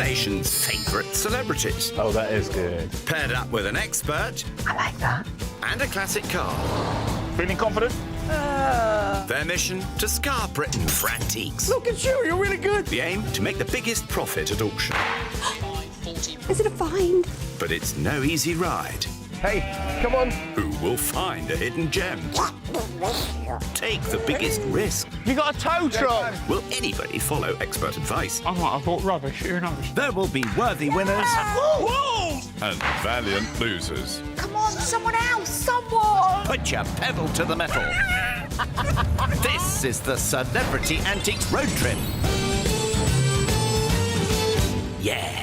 nation's favourite celebrities. Oh, that is good. Paired up with an expert I like that. and a classic car. Feeling confident? Their mission to scar Britain for antiques. Look at you, you're really good. The aim to make the biggest profit at auction. Is it a find? But it's no easy ride. Hey, come on. Who will find a hidden gem? Take the biggest risk. You got a tow truck. Will anybody follow expert advice? I might have bought rubbish, who knows? There will be worthy winners Whoa! and valiant losers. Come on, someone else, someone! Put your pedal to the metal. This is the Celebrity Antiques Road Trip. Yeah.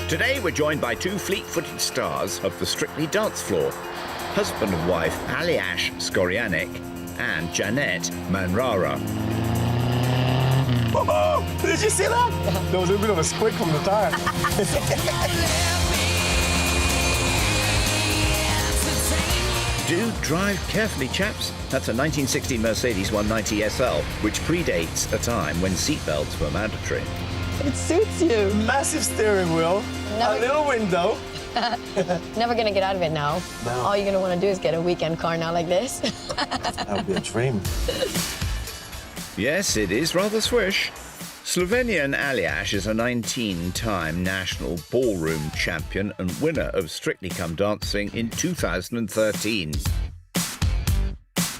Today we're joined by two fleet-footed stars of the Strictly dance floor. Husband and wife Aliash Skorianic and Janet Manrara. Oh, did you see that? There was a bit of a squeak from the tire. Do drive carefully, chaps. That's a 1960 Mercedes 190 SL, which predates a time when seatbelts were mandatory. It suits you. Massive steering wheel, a little window. Never gonna get out of it now. No. All you're gonna want to do is get a weekend car now like this. That would be a dream. Yes, it is rather swish. Slovenian Aliash is a 19-time national ballroom champion and winner of Strictly Come Dancing in 2013.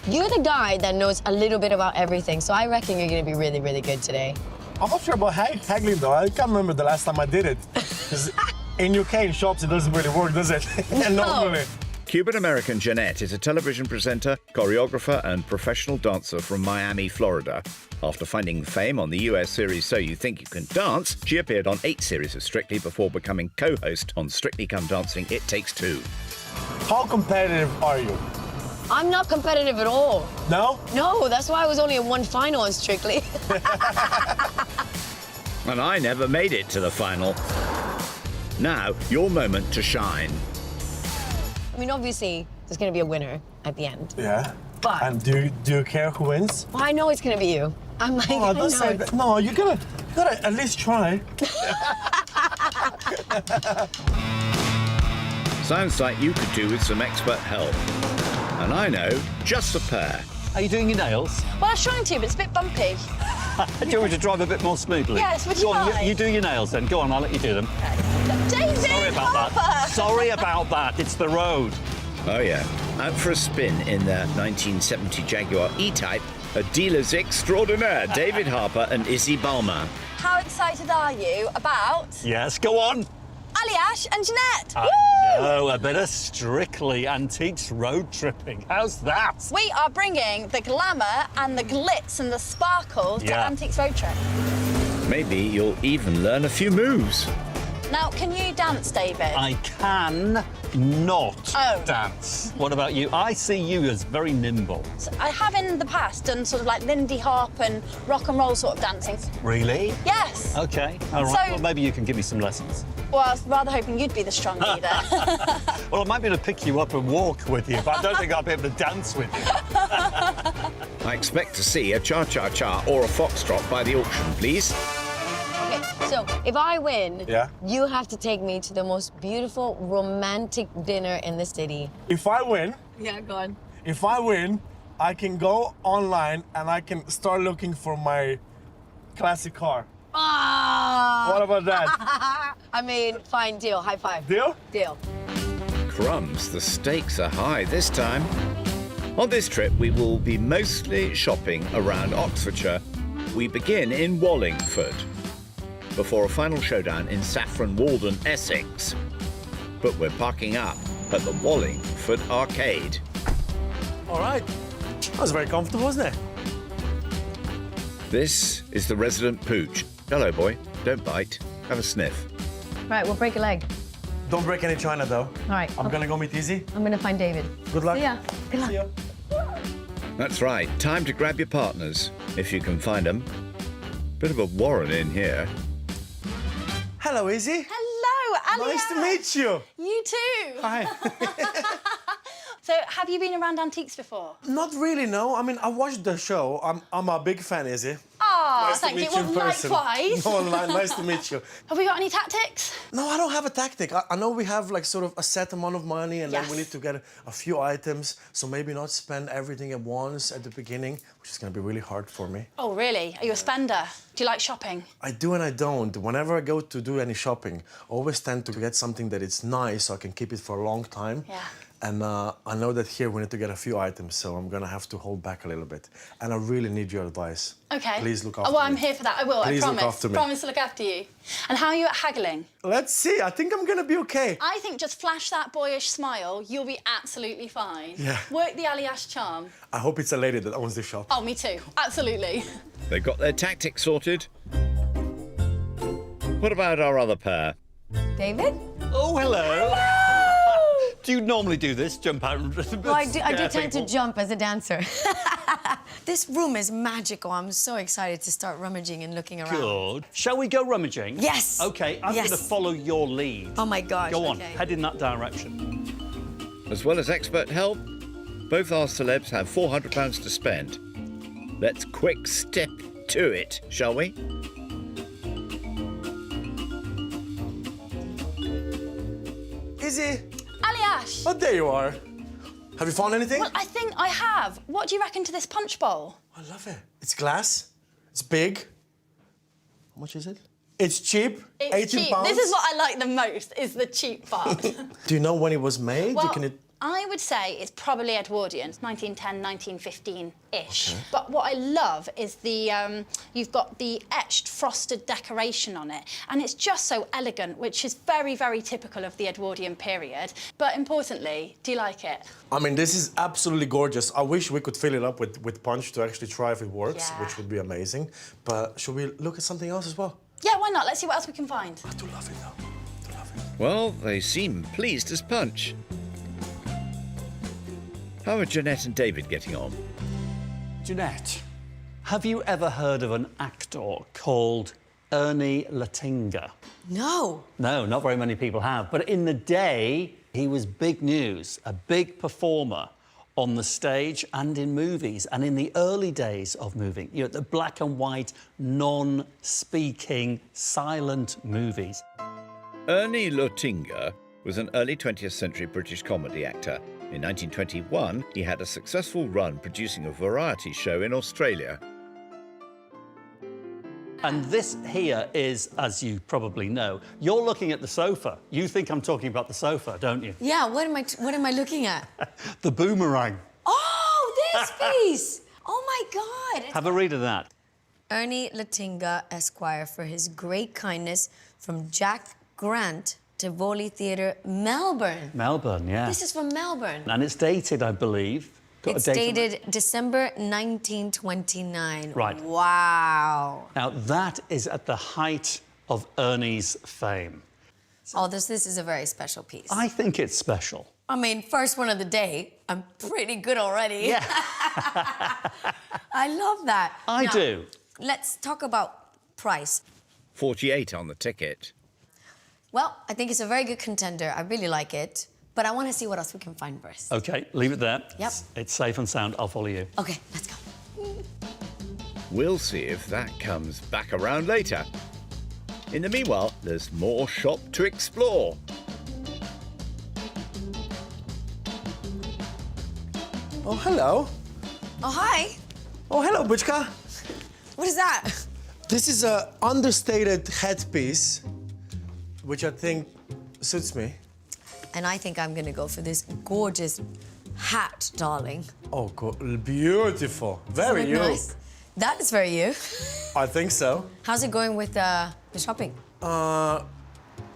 You're the guy that knows a little bit about everything, so I reckon you're gonna be really, really good today. I'm not sure about haggling though. I can't remember the last time I did it. 'Cause in UK, in shops, it doesn't really work, does it? Normally. Cuban-American Jeanette is a television presenter, choreographer and professional dancer from Miami, Florida. After finding fame on the US series So You Think You Can Dance, she appeared on 8 series of Strictly before becoming co-host on Strictly Come Dancing It Takes Two. How competitive are you? I'm not competitive at all. No? No, that's why I was only in one final on Strictly. And I never made it to the final. Now, your moment to shine. I mean, obviously, there's gonna be a winner at the end. Yeah. But- And do you care who wins? Well, I know it's gonna be you. I'm like, Oh, I don't say know. that. No, you gotta at least try. Sounds like you could do with some expert help. And I know just a pair. Are you doing your nails? Well, I was trying to, but it's a bit bumpy. Do you want me to drive a bit more smoothly? Yes, would you Go on, mind? you do your nails then. Go on, I'll let you do them. David Sorry about Harper! that. Sorry about that. It's the road. Oh, yeah. Out for a spin in their 1970 Jaguar E-Type, a dealer's extraordinaire, David Harper and Izzy Balmer. How excited are you about Yes, go on. Aliash and Jeanette? Oh, a bit of Strictly Antiques road tripping. How's that? We are bringing the glamour and the glitz and the sparkle to Yeah. Antiques Road Trip. Maybe you'll even learn a few moves. Now, can you dance, David? I can not Oh. dance. What about you? I see you as very nimble. So I have in the past done sort of like Lindy Hop and rock and roll sort of dancing. Really? Yes. Okay, all right. So- Well, maybe you can give me some lessons. Well, I was rather hoping you'd be the strong leader. Well, I might be able to pick you up and walk with you, but I don't think I'll be able to dance with you. I expect to see a cha-cha-cha or a foxtrot by the auction, please. Okay, so if I win, Yeah. you have to take me to the most beautiful romantic dinner in the city. If I win, I can go online and I can start looking for my classic car. Ah! What about that? I mean, fine, deal. High five. Deal? Deal. Crumbs, the stakes are high this time. On this trip, we will be mostly shopping around Oxfordshire. We begin in Wallingford, before a final showdown in Saffron Walden, Essex. But we're parking up at the Wallingford Arcade. All right. That was very comfortable, wasn't it? This is the resident pooch. Hello, boy. Don't bite. Have a sniff. Right, we'll break a leg. Don't break any china, though. All right. I'm gonna go meet Izzy. I'm gonna find David. Good luck. See ya. Good luck. See ya. That's right. Time to grab your partners, if you can find them. Bit of a warren in here. Hello, Izzy. Hello, Aliash. Nice to meet you. You too. Hi. So, have you been around antiques before? Not really, no. I mean, I watched the show. I'm a big fan, Izzy. Oh, Nice to thank meet you. you in Well, person. likewise. No, nice to meet you. Have we got any tactics? No, I don't have a tactic. I know we have like sort of a set amount of money and then we Yes. need to get a few items. So maybe not spend everything at once at the beginning, which is going to be really hard for me. Oh, really? Are you a spender? Do you like shopping? I do and I don't. Whenever I go to do any shopping, I always tend to get something that is nice so I can keep it for a long time. Yeah. And I know that here we need to get a few items, so I'm gonna have to hold back a little bit. And I really need your advice. Okay. Please look after Oh, well, I'm me. here for that. I will, Please I look promise. after me. Promise to look after you. And how are you at haggling? Let's see. I think I'm gonna be okay. I think just flash that boyish smile, you'll be absolutely fine. Yeah. Work the alias charm. I hope it's a lady that owns the shop. Oh, me too. Absolutely. They've got their tactics sorted. What about our other pair? David? Oh, hello. Do you normally do this? Jump out and Well, I do tend to jump as a dancer. This room is magical. I'm so excited to start rummaging and looking around. Good. Shall we go rummaging? Yes. OK, I'm Yes. going to follow your lead. Oh, my gosh. Go on, okay. head in that direction. As well as expert help, both our celebs have £400 to spend. Let's quick step to it, shall we? Izzy! Aliash! Oh, there you are. Have you found anything? Well, I think I have. What do you reckon to this punch bowl? I love it. It's glass. It's big. How much is it? It's cheap. It's 18 cheap. pounds. This is what I like the most, is the cheap part. Do you know when it was made? Well, Can it... I would say it's probably Edwardian, 1910, 1915-ish. But what I love is the, you've got the etched frosted decoration on it, and it's just so elegant, which is very, very typical of the Edwardian period. But importantly, do you like it? I mean, this is absolutely gorgeous. I wish we could fill it up with punch to actually try if it works, Yeah. which would be amazing. But should we look at something else as well? Yeah, why not? Let's see what else we can find. I do love it, though. I do love it. Well, they seem pleased as punch. How are Jeanette and David getting on? Jeanette, have you ever heard of an actor called Ernie Lettinger? No. No, not very many people have. But in the day, he was big news, a big performer on the stage and in movies. And in the early days of moving, you know, the black and white, non-speaking, silent movies. Ernie Lettinger was an early 20th century British comedy actor. In 1921, he had a successful run producing a variety show in Australia. And this here is, as you probably know, you're looking at the sofa. You think I'm talking about the sofa, don't you? Yeah, what am I looking at? The boomerang. Oh, this piece! Oh, my God. Have a read of that. Ernie Lettinger, Esquire, for his great kindness from Jack Grant, Tivoli Theatre, Melbourne. Melbourne, yeah. This is from Melbourne. And it's dated, I believe. Got a It's date on it? dated December 1929. Right. Wow. Now, that is at the height of Ernie's fame. Oh, this is a very special piece. I think it's special. I mean, first one of the day. I'm pretty good already. Yeah. I love that. I Now, do. Let's talk about price. 48 on the ticket. Well, I think it's a very good contender. I really like it. But I want to see what else we can find first. OK, leave it there. Yep. It's safe and sound. I'll follow you. Okay, let's go. We'll see if that comes back around later. In the meanwhile, there's more shop to explore. Oh, hello. Oh, hi. Oh, hello, Butchka. What is that? This is a understated headpiece, which I think suits me. And I think I'm going to go for this gorgeous hat, darling. Oh, beautiful. Very Isn't you. it nice? That is very you. I think so. How's it going with the shopping? Yeah,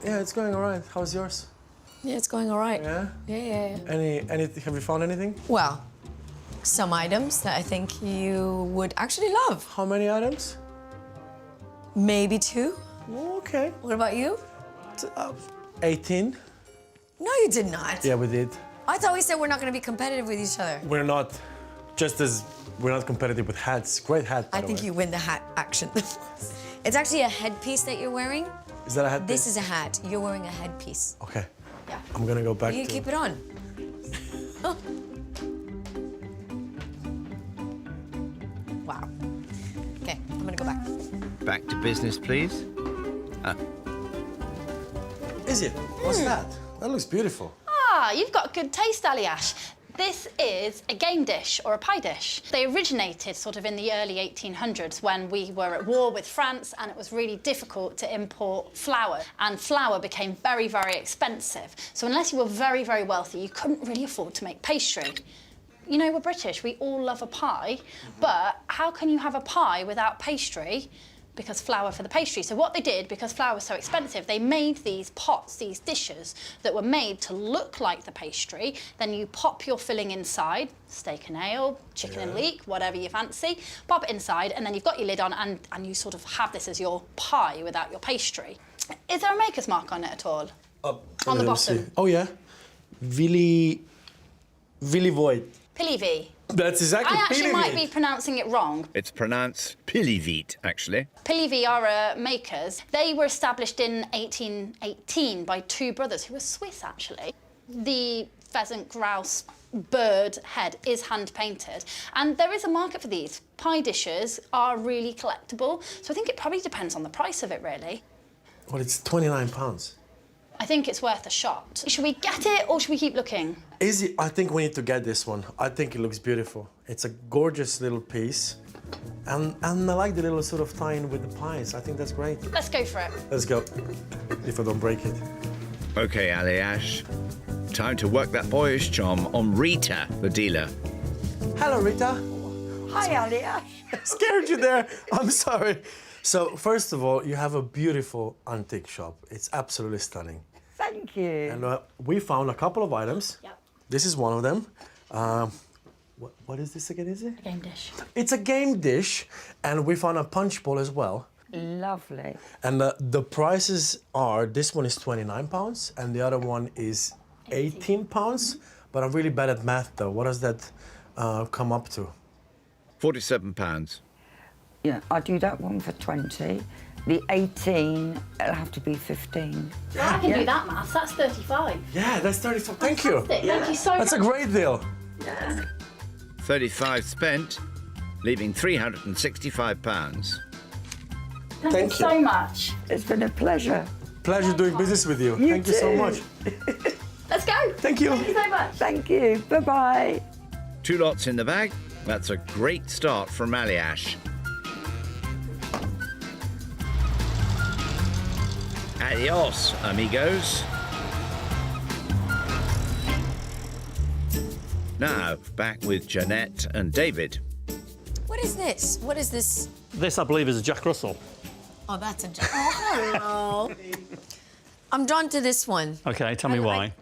it's going all right. How's yours? Yeah, it's going all right. Yeah? Yeah. Anything? Have you found anything? Well, some items that I think you would actually love. How many items? Maybe 2. Okay. What about you? 18. No, you did not. Yeah, we did. I thought we said we're not going to be competitive with each other. We're not, just as we're not competitive with hats. Great hat, by I the think way. you win the hat action. It's actually a headpiece that you're wearing. Is that a hat? This is a hat. You're wearing a headpiece. Okay. Yeah. I'm gonna go back You can to... keep it on. Wow. Okay, I'm gonna go back. Back to business, please. Is it? What's that? That looks beautiful. Ah, you've got good taste, Aliash. This is a game dish or a pie dish. They originated sort of in the early 1800s when we were at war with France and it was really difficult to import flour. And flour became very, very expensive. So unless you were very, very wealthy, you couldn't really afford to make pastry. You know, we're British, we all love a pie, but how can you have a pie without pastry? Because flour for the pastry. So what they did, because flour was so expensive, they made these pots, these dishes that were made to look like the pastry. Then you pop your filling inside, steak and ale, chicken and leek, whatever you fancy, pop it inside, and then you've got your lid on and you sort of have this as your pie without your pastry. Is there a maker's mark on it at all? On the bottom? See. Oh, yeah. Willy Void. Pillivi. That's exactly I actually Pillivi. might be pronouncing it wrong. It's pronounced Pilliveet, actually. Pillivi are makers. They were established in 1818 by two brothers who were Swiss, actually. The pheasant, grouse, bird head is hand-painted. And there is a market for these. Pie dishes are really collectible. So I think it probably depends on the price of it, really. Well, it's £29. I think it's worth a shot. Should we get it or should we keep looking? Easy. I think we need to get this one. I think it looks beautiful. It's a gorgeous little piece. And I like the little sort of tie-in with the pies. I think that's great. Let's go for it. Let's go. If I don't break it. OK, Aliash. Time to work that boyish charm on Rita, the dealer. Hello, Rita. Hi, Aliash. Scared you there. I'm sorry. So, first of all, you have a beautiful antique shop. It's absolutely stunning. Thank you. And we found a couple of items. Yep. This is one of them. What is this again, is it? Game dish. It's a game dish, and we found a punch bowl as well. Lovely. And the prices are, this one is £29, and the other one is £18. But I'm really bad at math, though. What does that come up to? £47. Yeah, I'll do that one for 20. The 18, it'll have to be 15. Well, I can do that maths. That's 35. Yeah, that's 34. Thank you. Fantastic. Thank you so much. That's a great deal. 35 spent, leaving £365. Thank you so much. It's been a pleasure. Pleasure doing business with you. Thank you so too. much. Let's go. Thank you. Thank you so much. Thank you. Bye-bye. 2 lots in the bag. That's a great start from Aliash. Adios, amigos. Now, back with Jeanette and David. What is this? What is this? This, I believe, is a Jack Russell. Oh, that's a... Oh, hello. I'm drawn to this one. OK, tell me why.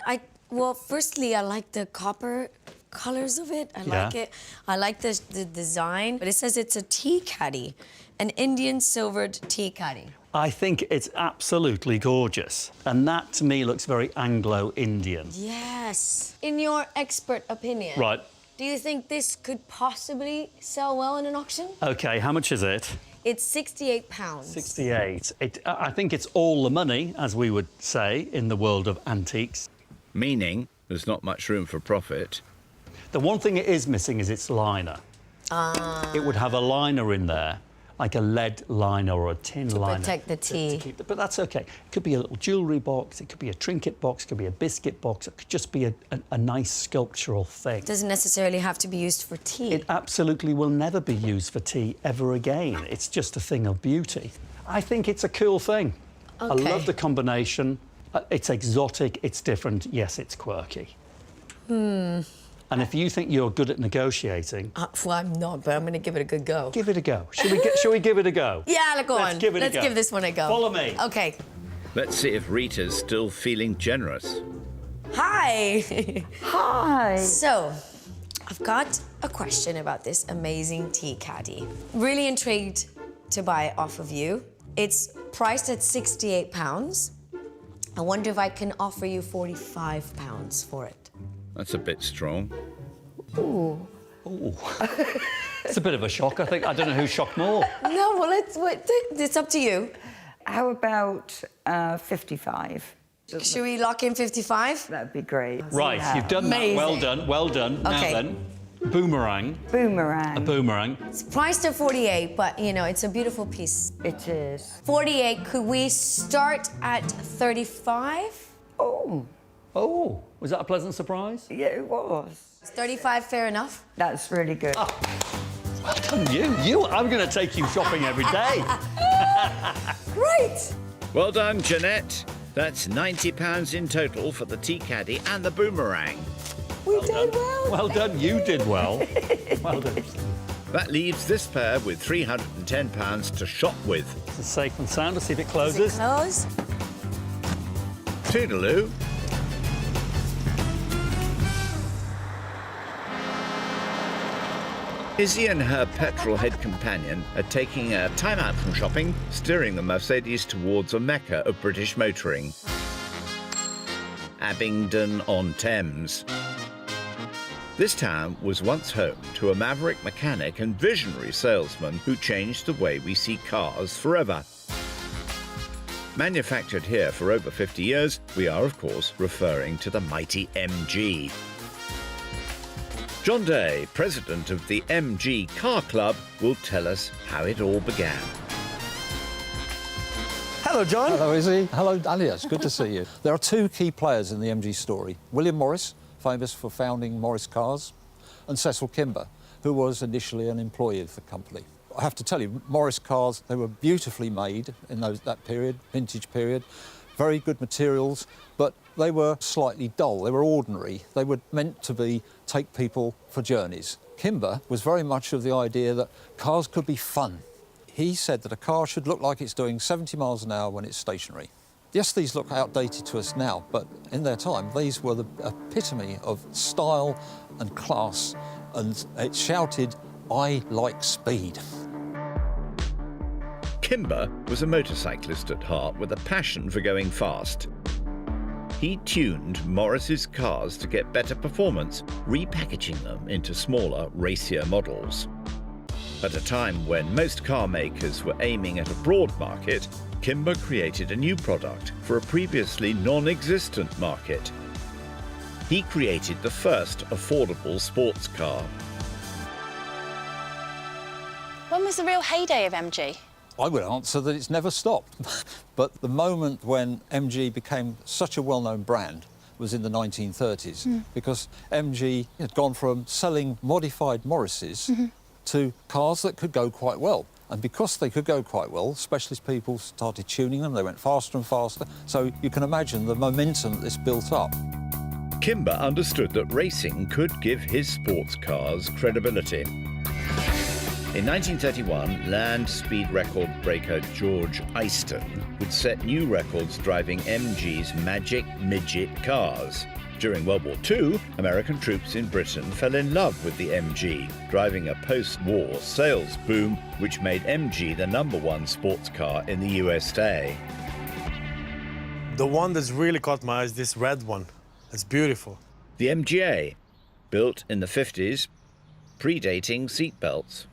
Well, firstly, I like the copper colours of it. I like it. I like the design. But it says it's a tea caddy, an Indian silvered tea caddy. I think it's absolutely gorgeous. And that, to me, looks very Anglo-Indian. Yes. In your expert opinion, Right. do you think this could possibly sell well in an auction? OK, how much is it? It's £68. 68. I think it's all the money, as we would say, in the world of antiques. Meaning there's not much room for profit. The one thing it is missing is its liner. It would have a liner in there, like a lead liner or a tin liner. Protect the tea. But that's OK. It could be a little jewellery box, it could be a trinket box, it could be a biscuit box, it could just be a nice sculptural thing. It doesn't necessarily have to be used for tea. It absolutely will never be used for tea ever again. It's just a thing of beauty. I think it's a cool thing. Okay. I love the combination. It's exotic, it's different, yes, it's quirky. And if you think you're good at negotiating... Well, I'm not, but I'm going to give it a good go. Give it a go. Shall we give it a go? Yeah, go on. Let's give it a go. Let's give this one a go. Follow me. OK. Let's see if Rita's still feeling generous. Hi. Hi. So, I've got a question about this amazing tea caddy. Really intrigued to buy it off of you. It's priced at £68. I wonder if I can offer you £45 for it. That's a bit strong. Ooh. Ooh. It's a bit of a shock, I think. I don't know who's shocked more. No, well, it's up to you. How about 55? Should we lock in 55? That'd be great. Right, Yeah. you've done Amazing. that. Well done, well done. Now Okay. then, Boomerang. Boomerang. A boomerang. It's priced at 48, but you know, it's a beautiful piece. It is. 48, could we start at 35? Oh, Oh, was that a pleasant surprise? yeah, it was. Is 35 fair enough? That's really good. Well done, you. I'm going to take you shopping every day. Great! Well done, Jeanette. That's £90 in total for the tea caddy and the boomerang. We did well. Well done, you did well. Well done. That leaves this pair with £310 to shop with. This is safe and sound. Let's see if it Does it closes. close? Toodaloo. Izzy and her petrol-head companion are taking a time out from shopping, steering the Mercedes towards a mecca of British motoring. Abingdon-on-Thames. This town was once home to a maverick mechanic and visionary salesman who changed the way we see cars forever. Manufactured here for over 50 years, we are, of course, referring to the mighty MG. John Day, president of the MG Car Club, will tell us how it all began. Hello, John. Hello, Izzy. Hello, Alias. Good to see you. There are two key players in the MG story. William Morris, famous for founding Morris Cars, and Cecil Kimber, who was initially an employee of the company. I have to tell you, Morris Cars, they were beautifully made in that period, vintage period, very good materials, but they were slightly dull. They were ordinary. They were meant to take people for journeys. Kimber was very much of the idea that cars could be fun. He said that a car should look like it's doing 70 miles an hour when it's stationary. Yes, these look outdated to us now, but in their time, these were the epitome of style and class, and it shouted, "I like speed." Kimber was a motorcyclist at heart with a passion for going fast. He tuned Morris's cars to get better performance, repackaging them into smaller, racier models. At a time when most car makers were aiming at a broad market, Kimber created a new product for a previously non-existent market. He created the first affordable sports car. When was the real heyday of MG? I would answer that it's never stopped. But the moment when MG became such a well-known brand was in the 1930s, because MG had gone from selling modified Morrises to cars that could go quite well. And because they could go quite well, specialist people started tuning them, they went faster and faster. So you can imagine the momentum that this built up. Kimber understood that racing could give his sports cars credibility. In 1931, land speed record breaker George Easton would set new records driving MG's Magic Midget cars. During World War II, American troops in Britain fell in love with the MG, driving a post-war sales boom which made MG the #1 sports car in the USA. The one that's really caught my eye is this red one. It's beautiful. The MGA, built in the 50s, predating seatbelts.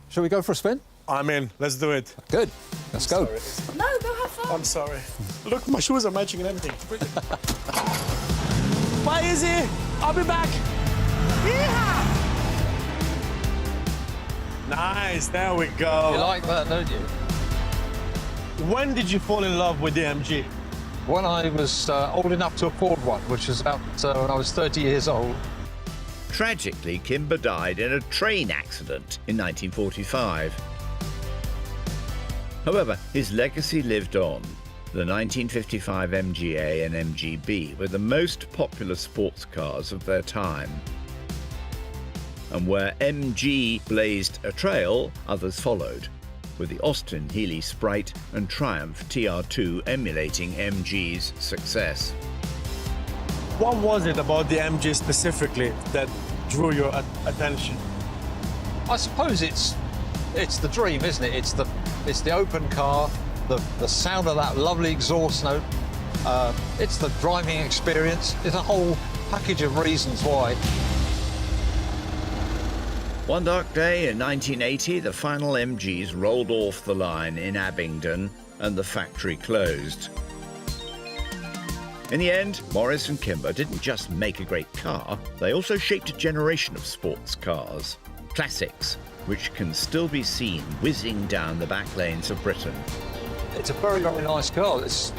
Shall we go for a spin? I'm in. Let's do it. Good. Let's go. No, go have fun. I'm sorry. Look, my shoes are matching and everything. Bye, Izzy. I'll be back. Yeehaw! Nice. There we go. You like that, don't you? When did you fall in love with the MG? When I was old enough to afford one, which was about when I was 30 years old. Tragically, Kimber died in a train accident in 1945. However, his legacy lived on. The 1955 MGA and MGB were the most popular sports cars of their time. And where MG blazed a trail, others followed, with the Austin Healey Sprite and Triumph TR2 emulating MG's success. What was it about the MG specifically that drew your attention? I suppose it's the dream, isn't it? It's the open car, the sound of that lovely exhaust note. It's the driving experience. It's a whole package of reasons why. One dark day in 1980, the final MGs rolled off the line in Abingdon and the factory closed. In the end, Morris and Kimber didn't just make a great car, they also shaped a generation of sports cars. Classics, which can still be seen whizzing down the back lanes of Britain. It's a very, very nice car. It's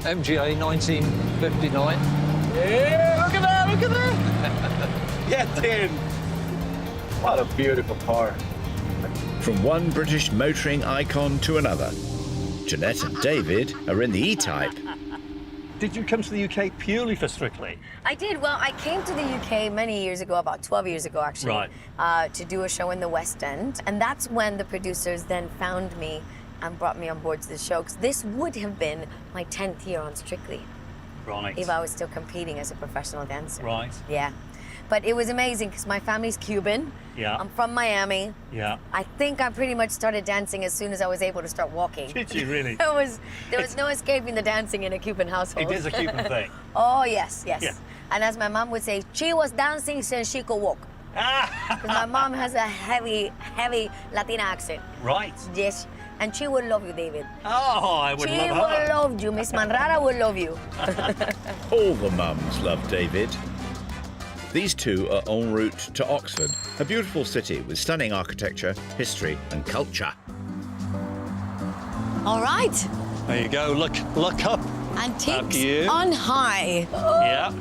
MGA 1959. Yeah, look at that, look at that. Get in. What a beautiful car. From one British motoring icon to another, Jeanette and David are in the E-Type. Did you come to the UK purely for Strictly? I did. Well, I came to the UK many years ago, about 12 years ago, actually, to do a show in the West End. And that's when the producers then found me and brought me on board to the show, because this would have been my 10th year on Strictly. Right. If I was still competing as a professional dancer. Right. Yeah. But it was amazing because my family's Cuban. Yeah. I'm from Miami. Yeah. I think I pretty much started dancing as soon as I was able to start walking. Did you really? There was no escaping the dancing in a Cuban household. It is a Cuban thing. Oh, yes, yes. Yeah. And as my mom would say, she was dancing since she could walk. Because my mom has a heavy, heavy Latina accent. Right. Yes. And she would love you, David. Oh, I would She love would her. love you. Miss Manrara would love you. All the mums love David. These two are en route to Oxford, a beautiful city with stunning architecture, history and culture. All right. There you go. Look up. Antiques you. on high. Yeah.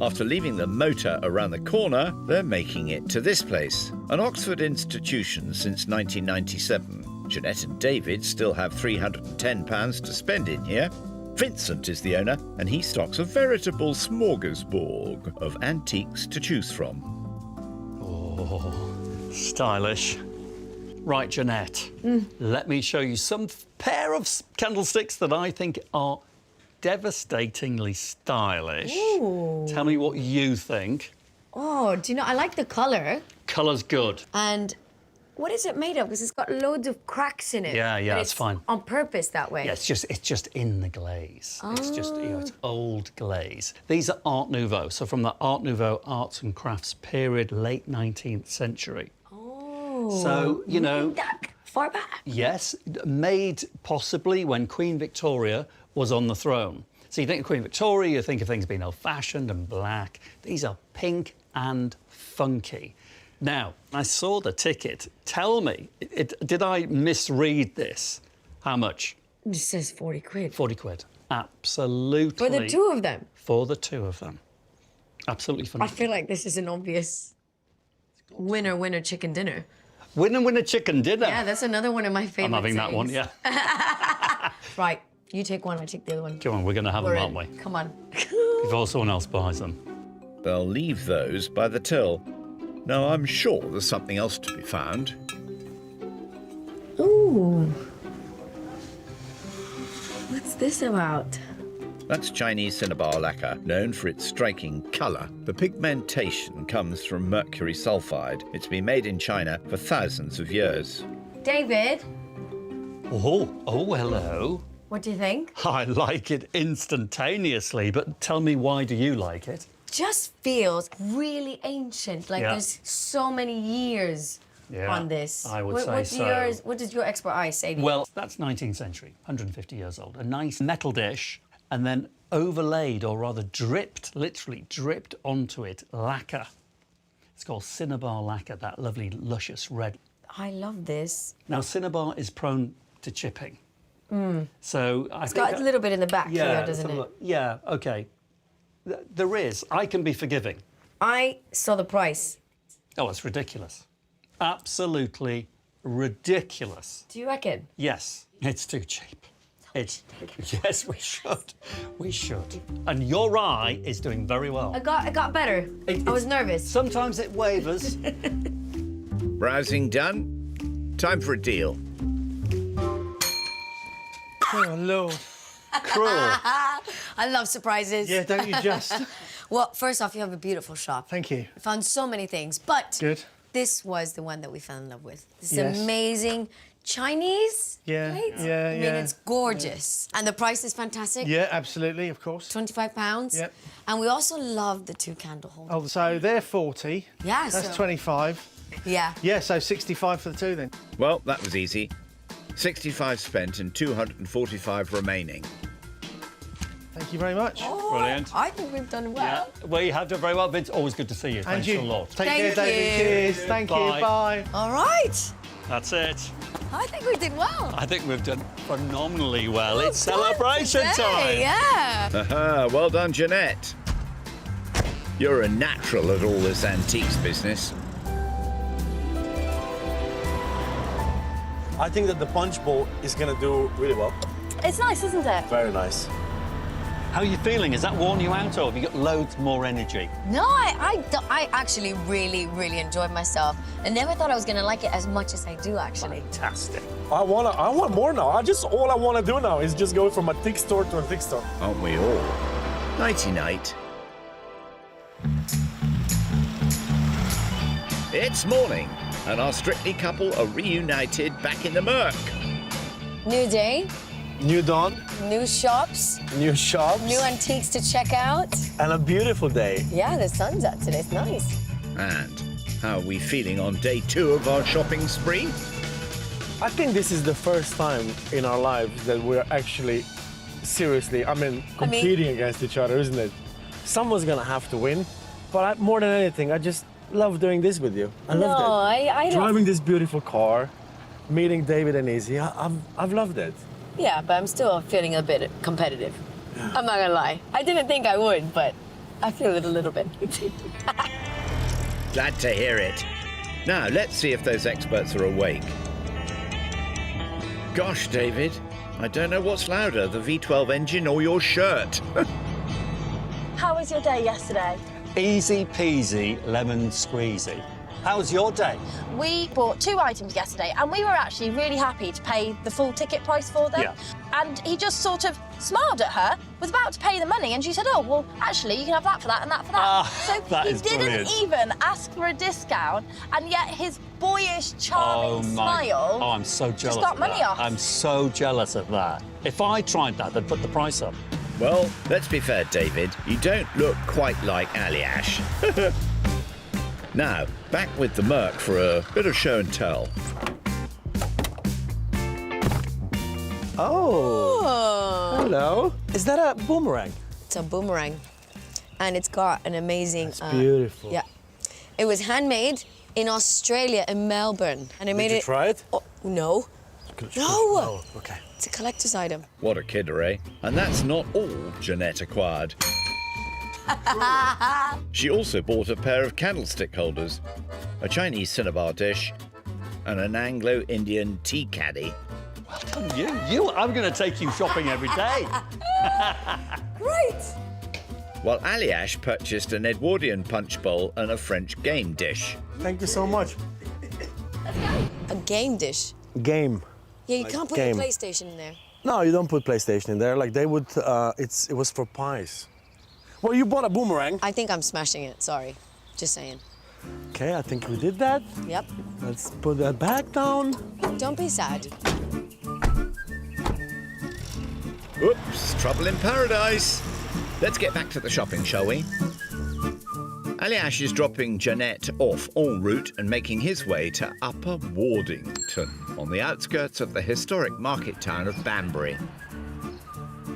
After leaving the motor around the corner, they're making it to this place, an Oxford institution since 1997. Jeanette and David still have £310 to spend in here. Vincent is the owner, and he stocks a veritable smorgasbord of antiques to choose from. Oh, stylish. Right, Jeanette, let me show you some pair of candlesticks that I think are devastatingly stylish. Ooh. Tell me what you think. Oh, do you know, I like the color. Colour's good. And what is it made of? Because it's got loads of cracks in it. Yeah, but it's fine. On purpose that way. Yeah, it's just in the glaze. It's just, it's old glaze. These are Art Nouveau, so from the Art Nouveau arts and crafts period, late 19th century. Oh. So, you know... That far back? Yes, made possibly when Queen Victoria was on the throne. So you think of Queen Victoria, you think of things being old-fashioned and black. These are pink and funky. Now, I saw the ticket. Tell me, did I misread this? How much? It says 40 quid. 40 quid. Absolutely. For the two of them? For the two of them. Absolutely I phenomenal. feel like this is an obvious winner, chicken dinner. Winner, chicken dinner. Yeah, that's another one of my favorite I'm having that one, sayings. yeah. Right, you take one, I take the other one. Come on, we're going to have them, aren't we? Come on. Before someone else buys them. They'll leave those by the till. Now, I'm sure there's something else to be found. Ooh. What's this about? That's Chinese cinnabar lacquer, known for its striking colour. The pigmentation comes from mercury sulfide. It's been made in China for thousands of years. David, Oh, hello. what do you think? I like it instantaneously, but tell me, why do you like it? Just feels really ancient. Like Yeah. there's so many years Yeah, on this. I would what, say what so. What does your expert eye say to you? Well, that's 19th century, 150 years old. A nice metal dish, and then overlaid, or rather dripped, literally dripped onto it, lacquer. It's called cinnabar lacquer, that lovely, luscious red. I love this. Now, cinnabar is prone to chipping. So I It's think... got a little bit in the back here, let's doesn't have a it? look. Yeah, OK. There is. I can be forgiving. I saw the price. Oh, it's ridiculous. Absolutely ridiculous. Do you reckon? Yes, it's too cheap. It's yes, we should. We should. And your eye is doing very well. It got better. I was nervous. Sometimes it wavers. Browsing done? Time for a deal. Oh, Lord. Cruel. I love surprises. Yeah, don't you just? Well, first off, you have a beautiful shop. Thank you. I found so many things, but Good. this was the one that we fell in love with. This Yes. amazing Chinese Yeah, plate. yeah, I mean, yeah. it's gorgeous. And the price is fantastic. Yeah, absolutely, of course. £25. Yep. And we also love the two candle holders. Oh, so they're 40. Yeah, That's so- 25. Yeah. Yeah, so 65 for the two then. Well, that was easy. 65 spent and 245 remaining. Thank you very much. Brilliant. I think we've done well. Yeah, well, you have done very well, Vince. Always good to see you. Thanks a lot. Take Thank care, David. you. Cheers. Thank Bye. you. Bye. All right. That's it. I think we did well. I think we've done phenomenally well. It's Well done celebration today, time. Yeah. Aha, well done, Jeanette. You're a natural at all this antiques business. I think that the punch bowl is going to do really well. It's nice, isn't it? Very nice. How are you feeling? Has that worn you out, or have you got loads more energy? No, I actually really enjoyed myself. I never thought I was gonna like it as much as I do, actually. Fantastic. I want more now. All I want to do now is just go from a thick store to a thick store. Aren't we all? Nighty-night. It's morning, and our Strictly couple are reunited back in the Merc. New day, New dawn, new shops, new shops, new antiques to check out. and a beautiful day. Yeah, the sun's out today. It's nice. And how are we feeling on day 2 of our shopping spree? I think this is the first time in our lives that we're actually seriously, competing against each other, isn't it? Someone's gonna have to win, but more than anything, I just love doing this with you. I love it. I don't. Driving this beautiful car, meeting David and Izzy, I've loved it. Yeah, but I'm still feeling a bit competitive. I'm not gonna lie. I didn't think I would, but I feel it a little bit. Glad to hear it. Now, let's see if those experts are awake. Gosh, David, I don't know what's louder, the V12 engine or your shirt. How was your day yesterday? Easy peasy, lemon squeezy. How was your day? We bought 2 items yesterday and we were actually really happy to pay the full ticket price for them. Yeah. And he just sort of smiled at her, was about to pay the money, and she said, oh, well, actually, you can have that for that and that for that. So that he is didn't brilliant. even ask for a discount, and yet his boyish, charming smile Oh, I'm so jealous just got of money that. off. I'm so jealous of that. If I tried that, they'd put the price up. Well, let's be fair, David. You don't look quite like Aliash. Now, back with the Merc for a bit of show and tell. Oh, hello. Is that a boomerang? It's a boomerang, and it's got an amazing. It's beautiful. Yeah, it was handmade in Australia, in Melbourne, and I made Did you it. try it? Oh, no, no. Oh, okay. It's a collector's item. What a kidder, eh? And that's not all Jeanette acquired. She also bought a pair of candlestick holders, a Chinese cinnabar dish, and an Anglo-Indian tea caddy. Well done, I'm going to take you shopping every day. Great. While Aliash purchased an Edwardian punch bowl and a French game dish. Thank you so much. A game dish. Game. Yeah, you can't put game. your PlayStation in there. No, you don't put PlayStation in there. Like they would, it was for pies. Well, you bought a boomerang. I think I'm smashing it. Sorry, just saying. Okay, I think we did that. Yep. Let's put that back down. Don't be sad. Oops, trouble in paradise. Let's get back to the shopping, shall we? Aliash is dropping Jeanette off en route and making his way to Upper Wardington, on the outskirts of the historic market town of Banbury.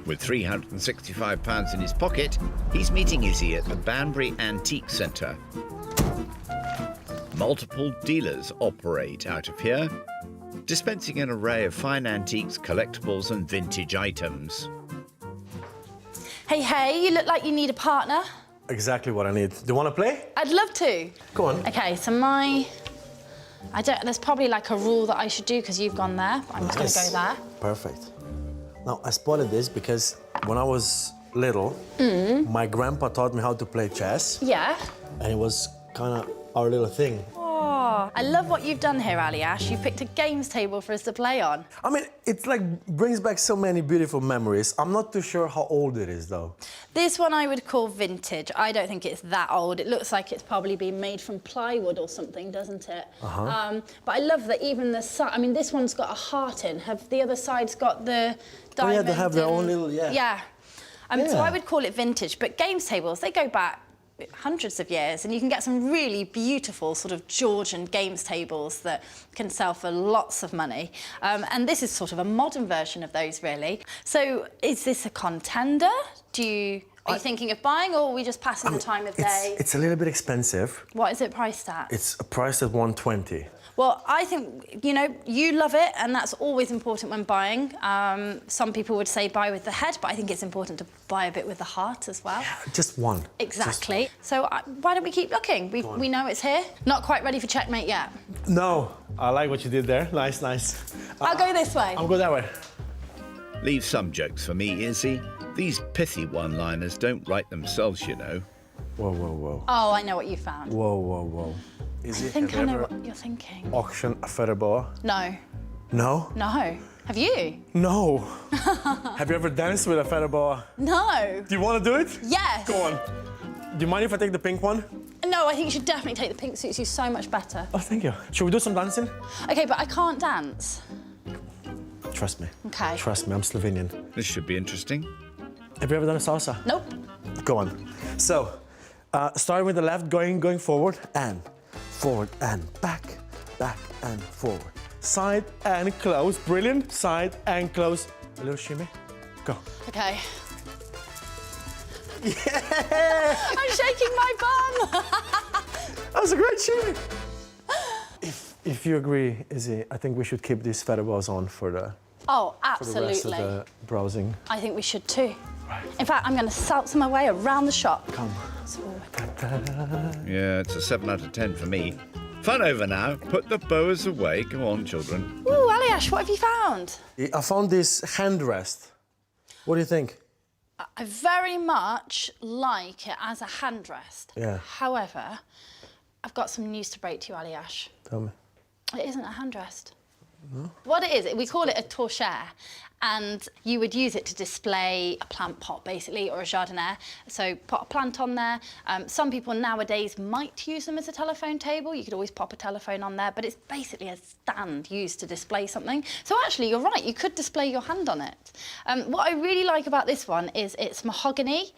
With £365 in his pocket, he's meeting Izzy at the Banbury Antique Centre. Multiple dealers operate out of here, dispensing an array of fine antiques, collectibles and vintage items. Hey, you look like you need a partner. Exactly what I need. Do you want to play? I'd love to. Go on. Okay, so there's probably like a rule that I should do because you've gone there, but I'm just Nice. gonna go there. Perfect. Now, I spotted this because when I was little, my grandpa taught me how to play chess, Yeah. and it was kind of our little thing. Oh, I love what you've done here, Aliash. You've picked a games table for us to play on. I mean, it's like brings back so many beautiful memories. I'm not too sure how old it is, though. This one I would call vintage. I don't think it's that old. It looks like it's probably been made from plywood or something, doesn't it? But I love that even the side. I mean, this one's got a heart in. Have the other side's got the diamond? Oh, yeah, they have their and- own little, yeah. Yeah. So Yeah. I would call it vintage. But games tables, they go back. hundreds of years, and you can get some really beautiful sort of Georgian games tables that can sell for lots of money. And this is sort of a modern version of those, really. So is this a contender? Are you thinking of buying, or are we just passing the time of day? It's a little bit expensive. What is it priced at? It's priced at 120. Well, I think, you know, you love it, and that's always important when buying. Some people would say buy with the head, but I think it's important to buy a bit with the heart as well. Just one. Exactly. So why don't we keep looking? We know it's here. Not quite ready for checkmate yet. No, I like what you did there. Nice, nice. I'll go this way. I'll go that way. Leave some jokes for me, Izzy. These pithy one-liners don't write themselves, you know. Whoa, whoa, whoa. Oh, I know what you found. Whoa, whoa, whoa. I think I know what you're thinking. Auction a feather boa? No. No? No. Have you? No. Have you ever danced with a feather boa? No. Do you want to do it? Yes. Go on. Do you mind if I take the pink one? No, I think you should definitely take the pink. Suits you so much better. Oh, thank you. Should we do some dancing? Okay, but I can't dance. Trust me. Okay. Trust me, I'm Slovenian. This should be interesting. Have you ever done a salsa? Nope. Go on. So, starting with the left, going forward and back and forward. Side and close. Brilliant. Side and close. A little shimmy. Go. Okay. Yeah! I'm shaking my bum. That was a great shimmy. If you agree, Izzy, I think we should keep these feather boas on for the Absolutely. rest of the browsing. I think we should too. In fact, I'm going to salsa my way around the shop. Come. Yeah, it's a 7 out of 10 for me. Fun over now. Put the boas away. Go on, children. Ooh, Aliash, what have you found? I found this hand rest. What do you think? I very much like it as a handrest. Yeah. However, I've got some news to break to you, Aliash. Tell me. It isn't a handrest. No? What it is, we call it a torchère, and you would use it to display a plant pot, basically, or a jardinière. So put a plant on there. Some people nowadays might use them as a telephone table. You could always pop a telephone on there, but it's basically a stand used to display something. So actually, you're right, you could display your hand on it. What I really like about this one is it's mahogany,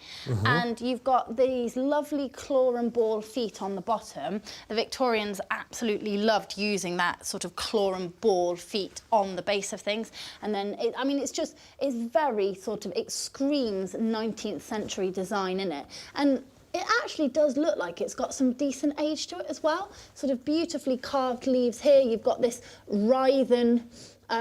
and you've got these lovely claw and ball feet on the bottom. The Victorians absolutely loved using that sort of claw and ball feet on the base of things. And then, it's very sort of, it screams 19th century design in it. And it actually does look like it's got some decent age to it as well. Sort of beautifully carved leaves here. You've got this writhen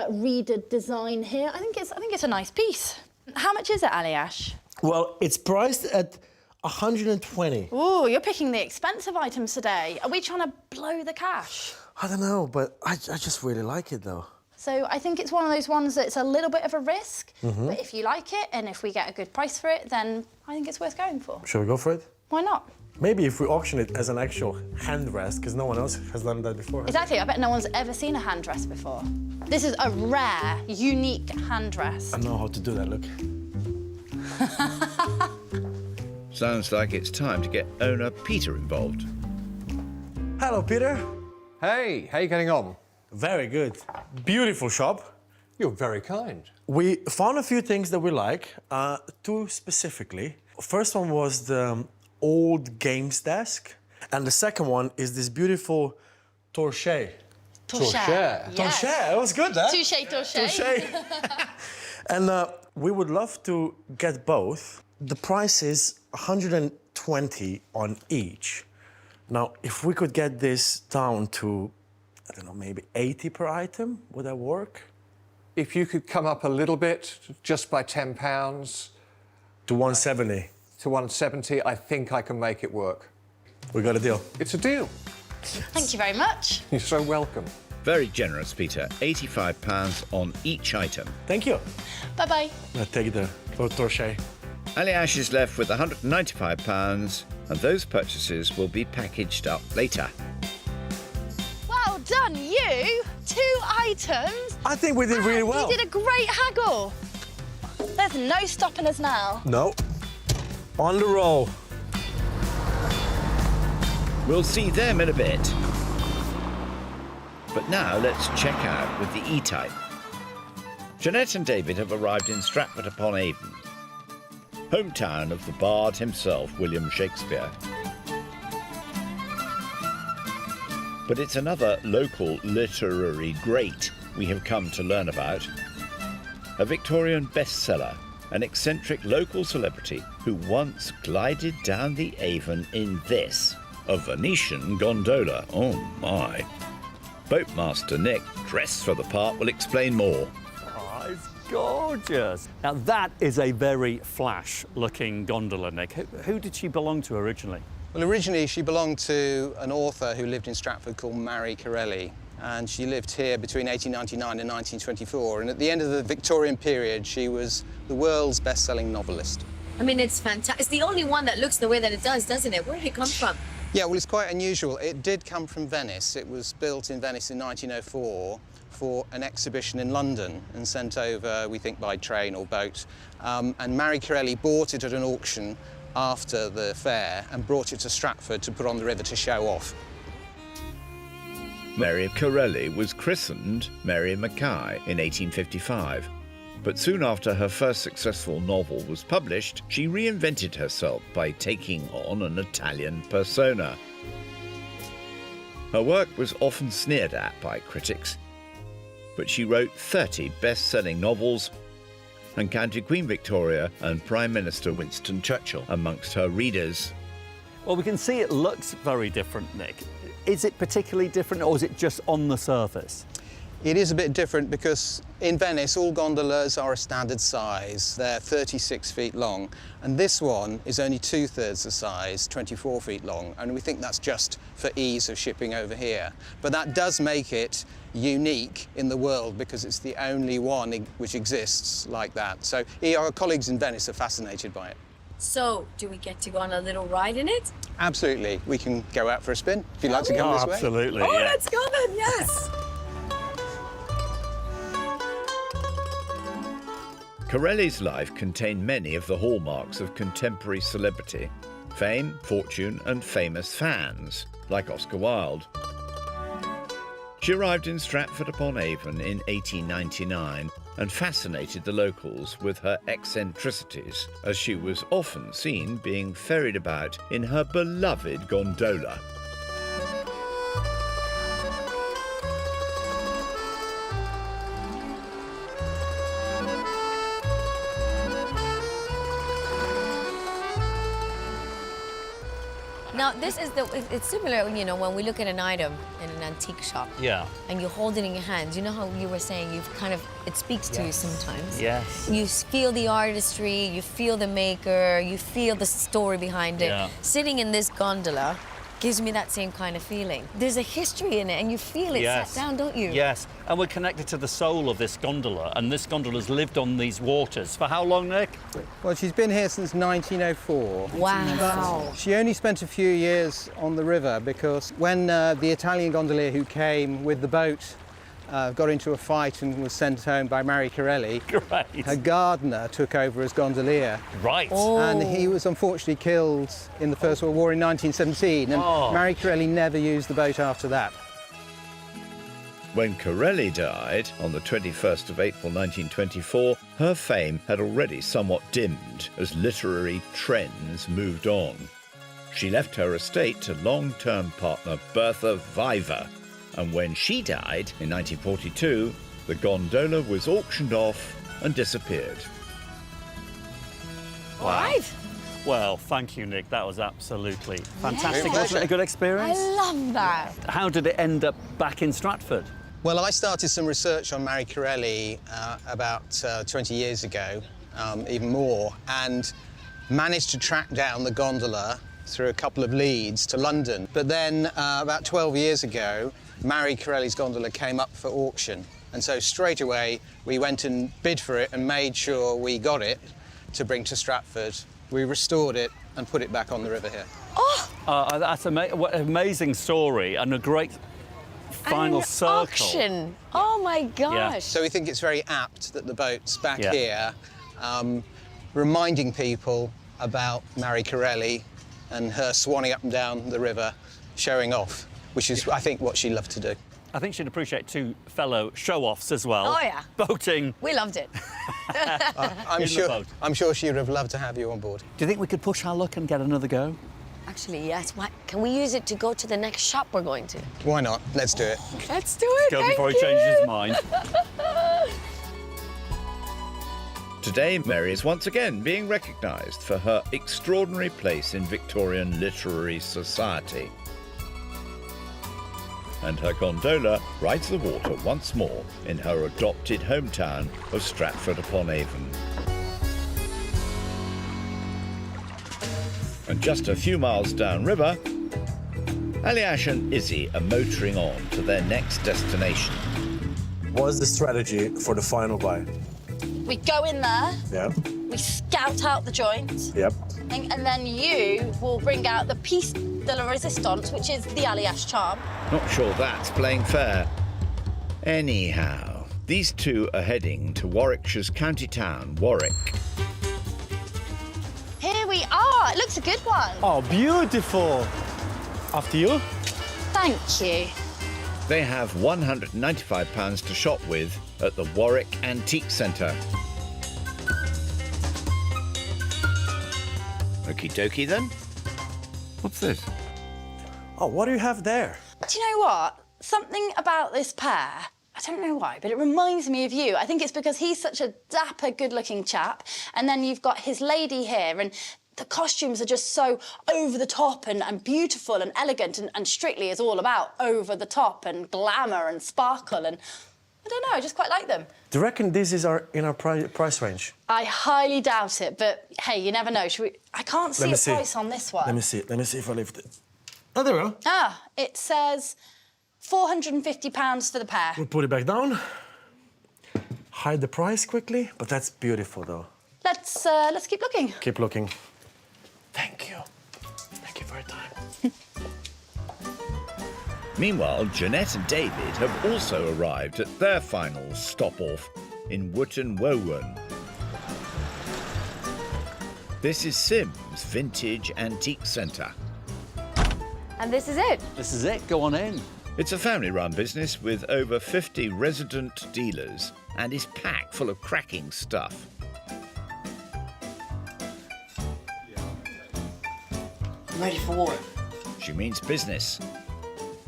reeded design here. I think it's a nice piece. How much is it, Aliash? Well, it's priced at 120. Ooh, you're picking the expensive items today. Are we trying to blow the cash? I don't know, but I just really like it, though. So I think it's one of those ones that's a little bit of a risk, but if you like it and if we get a good price for it, then I think it's worth going for. Shall we go for it? Why not? Maybe if we auction it as an actual hand rest, because no one else has done that before. Exactly, I bet no one's ever seen a hand dress before. This is a rare, unique hand dress. I know how to do that, look. Sounds like it's time to get owner Peter involved. Hello, Peter. Hey, how you getting on? Very good. Beautiful shop. You're very kind. We found a few things that we like, two specifically. First one was the old games desk, and the second one is this beautiful torchère. Torchère. Yes. Torchère, that was good, huh? Touché, touché. Touché. And we would love to get both. The price is 120 on each. Now, if we could get this down to, I don't know, maybe 80 per item, would that work? If you could come up a little bit, just by £10 To 170. to 170, I think I can make it work. We got a deal. It's a deal. Thank you very much. You're so welcome. Very generous, Peter. £85 on each item. Thank you. Bye-bye. I'll take the torchère. Aliash is left with £195, and those purchases will be packaged up later. Well done, you. 2 items. I think we did really well. You did a great haggle. There's no stopping us now. No. On the roll. We'll see them in a bit. But now let's check out with the E-Type. Jeanette and David have arrived in Stratford-upon-Avon, hometown of the bard himself, William Shakespeare. But it's another local literary great we have come to learn about. A Victorian bestseller, an eccentric local celebrity who once glided down the Avon in this, a Venetian gondola. Oh my. Boatmaster Nick, dressed for the part, will explain more. Oh, it's gorgeous. Now, that is a very flash-looking gondola, Nick. Who did she belong to originally? Well, originally she belonged to an author who lived in Stratford called Mary Corelli, and she lived here between 1899 and 1924. And at the end of the Victorian period, she was the world's best-selling novelist. I mean, it's fantastic. It's the only one that looks the way that it does, doesn't it? Where did it come from? Yeah, well, it's quite unusual. It did come from Venice. It was built in Venice in 1904 for an exhibition in London and sent over, we think, by train or boat. And Mary Corelli bought it at an auction after the fair and brought it to Stratford to put on the river to show off. Mary Corelli was christened Mary Mackay in 1855. But soon after her first successful novel was published, she reinvented herself by taking on an Italian persona. Her work was often sneered at by critics, but she wrote 30 best-selling novels and counted Queen Victoria and Prime Minister Winston Churchill amongst her readers. Well, we can see it looks very different, Nick. Is it particularly different, or is it just on the surface? It is a bit different because in Venice, all gondolas are a standard size. They're 36 feet long, and this one is only 2/3 the size, 24 feet long, and we think that's just for ease of shipping over here. But that does make it unique in the world because it's the only one which exists like that. So our colleagues in Venice are fascinated by it. So, do we get to go on a little ride in it? Absolutely. We can go out for a spin if you'd like to come this way. Absolutely, Oh, yeah. let's go then, yes! Corelli's life contained many of the hallmarks of contemporary celebrity: fame, fortune, and famous fans, like Oscar Wilde. She arrived in Stratford-upon-Avon in 1899 and fascinated the locals with her eccentricities, as she was often seen being ferried about in her beloved gondola. Now, it's similar, you know, when we look at an item in an antique shop. Yeah. And you hold it in your hands. You know how you were saying it speaks to you sometimes. Yes. You feel the artistry, you feel the maker, you feel the story behind it. Yeah. Sitting in this gondola gives me that same kind of feeling. There's a history in it, and you feel it set down, don't you? Yes, and we're connected to the soul of this gondola, and this gondola's lived on these waters. For how long, Nick? Well, she's been here since 1904. Wow. She only spent a few years on the river because when the Italian gondolier who came with the boat got into a fight and was sent home by Mary Corelli, Great. her gardener took over as gondolier. Right. Oh. And he was unfortunately killed in the First World War in 1917, and Mary Corelli never used the boat after that. When Corelli died on the 21st of April 1924, her fame had already somewhat dimmed as literary trends moved on. She left her estate to long-term partner Bertha Viver, and when she died in 1942, the gondola was auctioned off and disappeared. All right. Well, thank you, Nick. That was absolutely fantastic. Yeah. Wasn't it a good experience? I love that. How did it end up back in Stratford? Well, I started some research on Mary Corelli about 20 years ago, even more, and managed to track down the gondola through a couple of leads to London. But then about 12 years ago, Mary Corelli's gondola came up for auction. And so straight away, we went and bid for it and made sure we got it to bring to Stratford. We restored it and put it back on the river here. Oh! That's what an amazing story and a great final An circle. auction. Oh my gosh. So we think it's very apt that the boat's back Yeah. here, reminding people about Mary Corelli and her swanning up and down the river, showing off, which is, I think, what she loved to do. I think she'd appreciate two fellow show-offs as well. Oh, yeah. Boating. We loved it. I'm In the sure. boat. I'm sure she would have loved to have you on board. Do you think we could push our luck and get another go? Actually, yes. What? Can we use it to go to the next shop we're going to? Why not? Let's do it. Let's do it. Go before he changes his mind. Today, Mary is once again being recognised for her extraordinary place in Victorian literary society. And her gondola rides the water once more in her adopted hometown of Stratford-upon-Avon. And just a few miles downriver, Aliash and Izzy are motoring on to their next destination. What's the strategy for the final buy? We go in there, Yeah. we scout out the joint, Yep. and then you will bring out the piece de la resistance, which is the Aliash charm. Not sure that's playing fair. Anyhow, these two are heading to Warwickshire's county town, Warwick. Here we are. It looks a good one. Oh, beautiful. After you. Thank you. They have £195 to shop with at the Warwick Antique Centre. Okie dokie then. What's this? Oh, what do you have there? Do you know what? Something about this pair, I don't know why, but it reminds me of you. I think it's because he's such a dapper, good-looking chap, and then you've got his lady here, and the costumes are just so over the top and beautiful and elegant, and Strictly is all about over the top and glamour and sparkle, and I don't know, I just quite like them. Do you reckon this is in our price range? I highly doubt it, but hey, you never know. Should we? I can't see a price on this one. Let me see if I lift it. Oh, there we go. Ah, it says £450 for the pair. We'll put it back down. Hide the price quickly, but that's beautiful, though. Let's keep looking. Keep looking. Thank you. Thank you for your time. Meanwhile, Jeanette and David have also arrived at their final stop-off in Wootton Wowan. This is Sim's Vintage Antique Centre. And this is it. This is it. Go on in. It's a family-run business with over 50 resident dealers and is packed full of cracking stuff. I'm ready for war. She means business.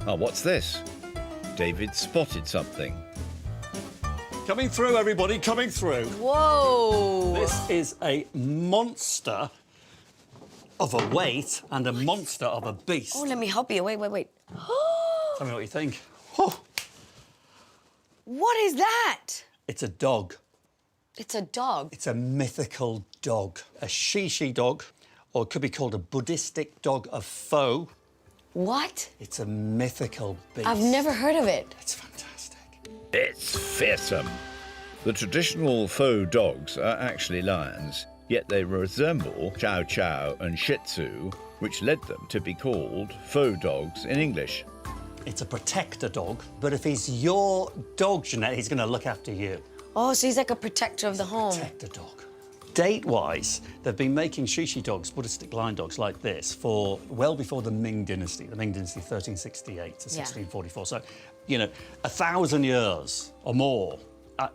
Oh, what's this? David spotted something. Coming through, everybody, coming through. Whoa. This is a monster of a weight and a monster of a beast. Oh, let me help you. Wait. Tell me what you think. Oh, What is that? it's a dog. It's a dog. It's a mythical dog. A shishi dog, or it could be called a Buddhistic dog of foe. What? It's a mythical beast. I've never heard of it. It's fantastic. It's fearsome. The traditional faux dogs are actually lions, yet they resemble Chow Chow and Shih Tzu, which led them to be called faux dogs in English. It's a protector dog, but if he's your dog, Jeanette, he's going to look after you. Oh, so he's like a protector of the home. Protector dog. Date-wise, they've been making shishi dogs, Buddhistic lion dogs like this, for well before the Ming Dynasty. The Ming Dynasty, 1368 to 1644. So, you know, 1,000 years or more.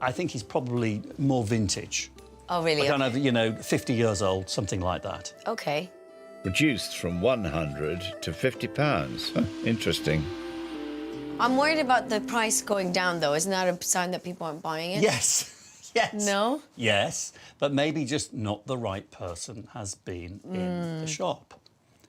I think he's probably more vintage. Oh, really? Kind of, you know, 50 years old, something like that. Okay. Reduced from £100 to £50. Huh, interesting. I'm worried about the price going down, though. Isn't that a sign that people aren't buying it? Yes. Yes. No? Yes, but maybe just not the right person has been in the shop.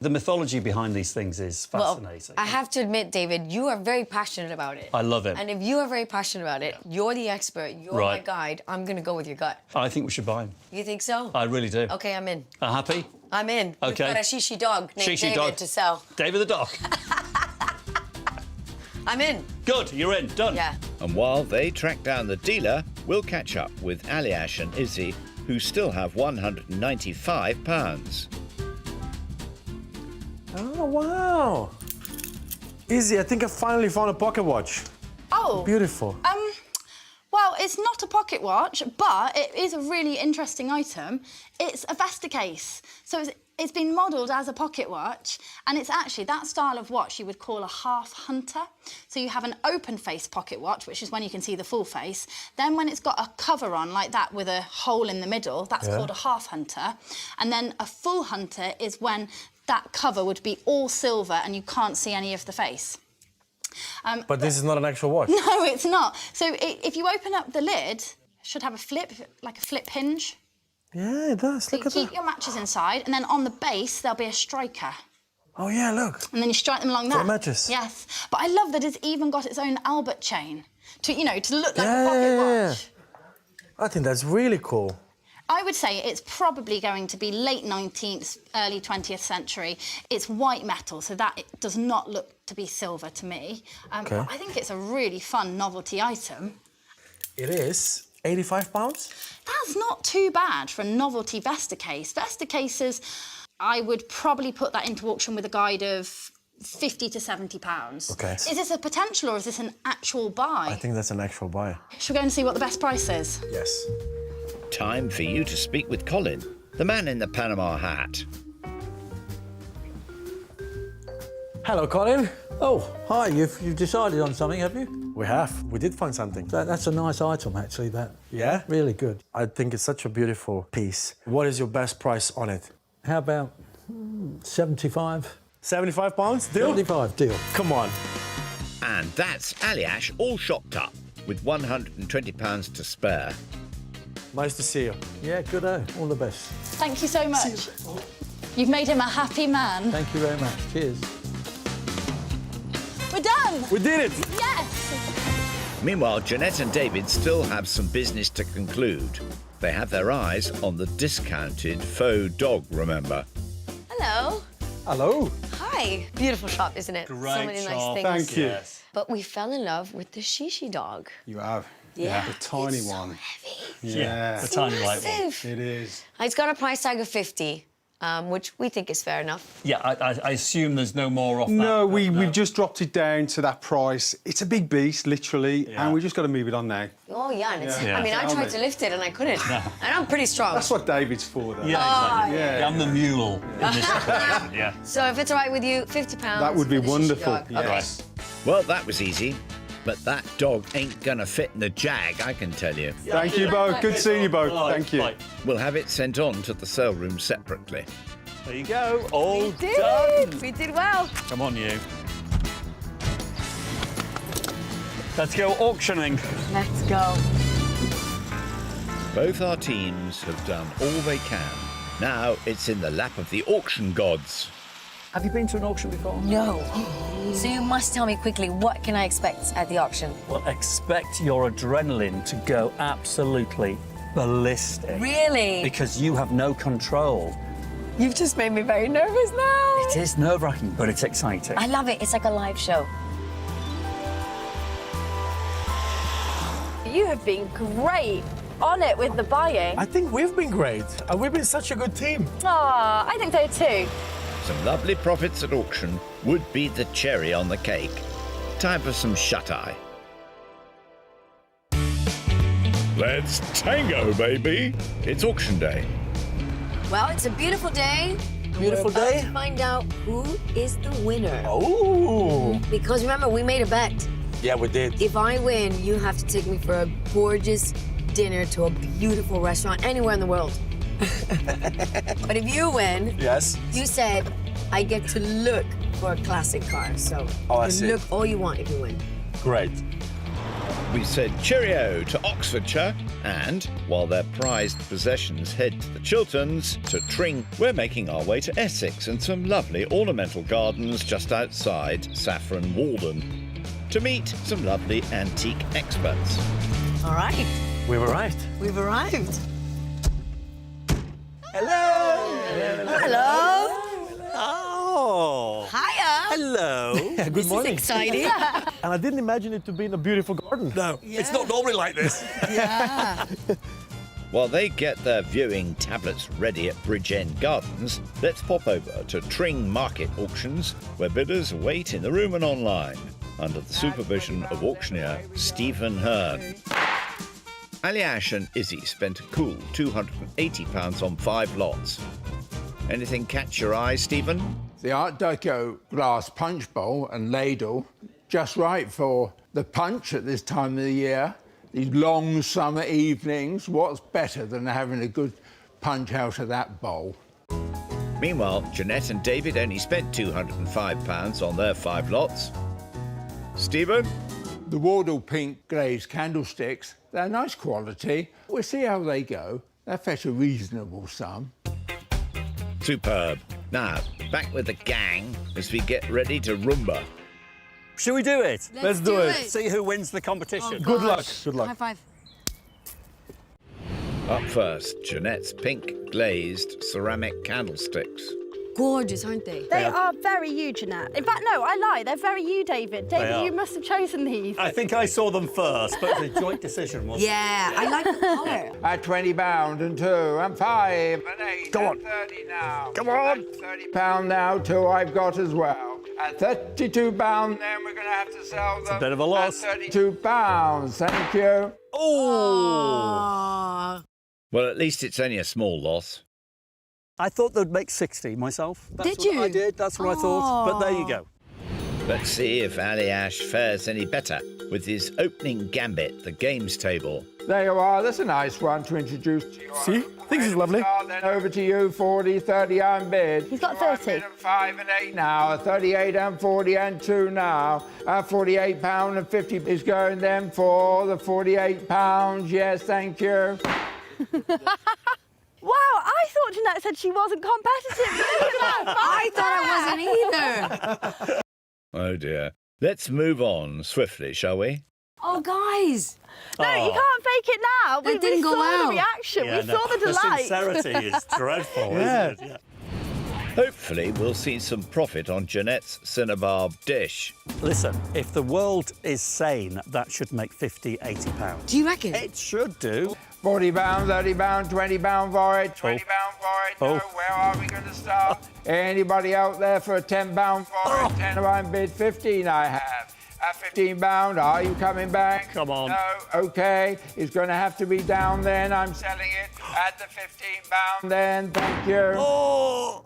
The mythology behind these things is fascinating. Well, I have to admit, David, you are very passionate about it. I love it. And if you are very passionate about it, you're the expert, you're my guide, I'm going to go with your gut. I think we should buy him. You think so? I really do. Okay, I'm in. Happy? I'm in. Okay. We've got a shishi dog named David to sell. David the dog. I'm in. Good, you're in. Done. Yeah. And while they track down the dealer, we'll catch up with Aliash and Izzy, who still have £195. Oh, wow. Izzy, I think I finally found a pocket watch. Oh. Beautiful. Well, it's not a pocket watch, but it is a really interesting item. It's a Vesta case. So it's been modelled as a pocket watch, and it's actually that style of watch you would call a half hunter. So you have an open-face pocket watch, which is when you can see the full face. Then when it's got a cover on like that with a hole in the middle, that's called a half hunter. And then a full hunter is when that cover would be all silver and you can't see any of the face. But this is not an actual watch. No, it's not. So if you open up the lid, it should have a flip, like a flip hinge. Yeah, it does. So Look you at keep that. your matches inside, and then on the base, there'll be a striker. Oh, yeah, look. And then you strike them along For that. the matches. Yes. But I love that it's even got its own Albert chain to, you know, to look like a Yeah, pocket yeah, watch. I think that's really cool. I would say it's probably going to be late 19th, early 20th century. It's white metal, so that it does not look to be silver to me. Okay. But I think it's a really fun novelty item. It is 85 pounds? That's not too bad for a novelty Vesta case. Vesta cases, I would probably put that into auction with a guide of 50 to 70 pounds. Okay. Is this a potential or is this an actual buy? I think that's an actual buy. Shall we go and see what the best price is? Yes. Time for you to speak with Colin, the man in the Panama hat. Hello, Colin. Oh, hi, you've decided on something, have you? We have. We did find something. That's a nice item, actually, that. Yeah? Really good. I think it's such a beautiful piece. What is your best price on it? How about 75? 75 pounds? Deal? 75, deal. Come on. And that's Aliash all shopped up with £120 to spare. Nice to see you. Yeah, good. All the best. Thank you so much. You've made him a happy man. Thank you very much. Cheers. We're done! We did it! Yes! Meanwhile, Jeanette and David still have some business to conclude. They have their eyes on the discounted faux dog, remember? Hello. Hello. Hi. Beautiful shop, isn't it? Great so many shop. nice things. Thank you. Yes. But we fell in love with the shishi dog. You have. Yeah. The tiny it's one. So heavy. Yeah. The tiny light one. Massive. It is. It's got a price tag of 50, which we think is fair enough. Yeah, I assume there's no more off No, that. we've just dropped it down to that price. It's a big beast, literally, Yeah. and we just got to move it on now. Oh, yeah. And it's, Yeah. I mean, I tried to lift it and I couldn't. And I'm pretty strong. That's what David's for, though. Yeah, exactly. yeah. I'm the mule in this situation, yeah. So if it's all right with you, £50. That would be for the shishi wonderful. dog. Yes. Okay. Well, that was easy. But that dog ain't gonna fit in the Jag, I can tell you. Thank you both. Good seeing you both. Thank you. Right. We'll have it sent on to the sale room separately. There you go. All We did. done. We did well. Come on, you. Let's go auctioning. Let's go. Both our teams have done all they can. Now it's in the lap of the auction gods. Have you been to an auction before? No. So you must tell me quickly, what can I expect at the auction? Well, expect your adrenaline to go absolutely ballistic. Really? Because you have no control. You've just made me very nervous now. It is nerve-wracking, but it's exciting. I love it. It's like a live show. You have been great on it with the buying. I think we've been great. And we've been such a good team. Ah, I think so too. Some lovely profits at auction would be the cherry on the cake. Time for some shut-eye. Let's tango, baby. It's auction day. Well, it's a beautiful day. Beautiful We're about day. to find out who is the winner. Oh. Because remember, we made a bet. Yeah, we did. If I win, you have to take me for a gorgeous dinner to a beautiful restaurant anywhere in the world. But if you win, Yes. you said I get to look for a classic car. So Oh, I you see. can look all you want if you win. Great. We said cheerio to Oxfordshire, and while their prized possessions head to the Chilterns, to Tring, we're making our way to Essex and some lovely ornamental gardens just outside Saffron Walden to meet some lovely antique experts. All right, We've arrived. we've arrived. Hello. Hello. Oh. Hiya. Hello. Good This morning. is exciting. And I didn't imagine it to be in a beautiful garden. No, it's not normally like this. Yeah. While they get their viewing tablets ready at Bridgend Gardens, let's pop over to Tring Market Auctions, where bidders wait in the room and online, under the supervision of auctioneer Stephen Hearn. Aliash and Izzy spent a cool £280 on 5 lots. Anything catch your eye, Stephen? The Art Deco glass punch bowl and ladle, just right for the punch at this time of the year. These long summer evenings, what's better than having a good punch out of that bowl? Meanwhile, Jeanette and David only spent £205 on their 5 lots. Stephen? The Wardle pink glazed candlesticks, they're nice quality. We'll see how they go. They fetch a reasonable sum. Superb. Now, back with the gang as we get ready to Roomba. Shall we do it? Let's do it. See who wins the competition. Oh, Good luck. gosh. Good luck. High five. Up first, Jeanette's pink glazed ceramic candlesticks. Gorgeous, aren't they? They are very you, Jeanette. In fact, no, I lie. They're very you, David. David, are. you must have chosen these. I think I saw them first, but it's a joint decision, wasn't Yeah, I like the colour. At £20 and 2 and 5 and 8 Go and on. 30 now. Come on. At £30 now, 2 I've got as well. At £32, then we're going to have to sell them. a bit of a loss. At £32, thank you. it? Oh! Aw. Well, at least it's only a small loss. I thought they'd make 60 myself. That's Did what you? I did. That's what I thought. But there you go. Let's see if Ali Ash fares any better with his opening gambit, the games table. There you are. That's a nice one to introduce to you. See? This is lovely. Then over to you, 40, 30 I'm bid. He's got 2 I'm 30. bid and 5 and 8 now. 38 and 40 and 2 now. £48 and 50 is going then for the £48. Yes, thank you. Wow, I thought Jeanette said she wasn't competitive. Look at that. I thought I wasn't either. Oh dear. Let's move on swiftly, shall we? Oh, guys. No, you can't fake it now. That We didn't go saw well. the reaction. Yeah, we saw the The delight. sincerity is dreadful, Yeah. isn't it? Hopefully we'll see some profit on Jeanette's Cinnabar dish. Listen, if the world is sane, that should make 50, 80 pounds. Do you reckon? It should do. £40, £30, £20 for it, £20 for it. Oh. No, where are we going to start? Anybody out there for a £10 for it? 10 I'm bid, 15 I have. At £15, are you coming back? Come on. No, OK. It's going to have to be down then. I'm selling it at the £15 then. Thank you. Oh,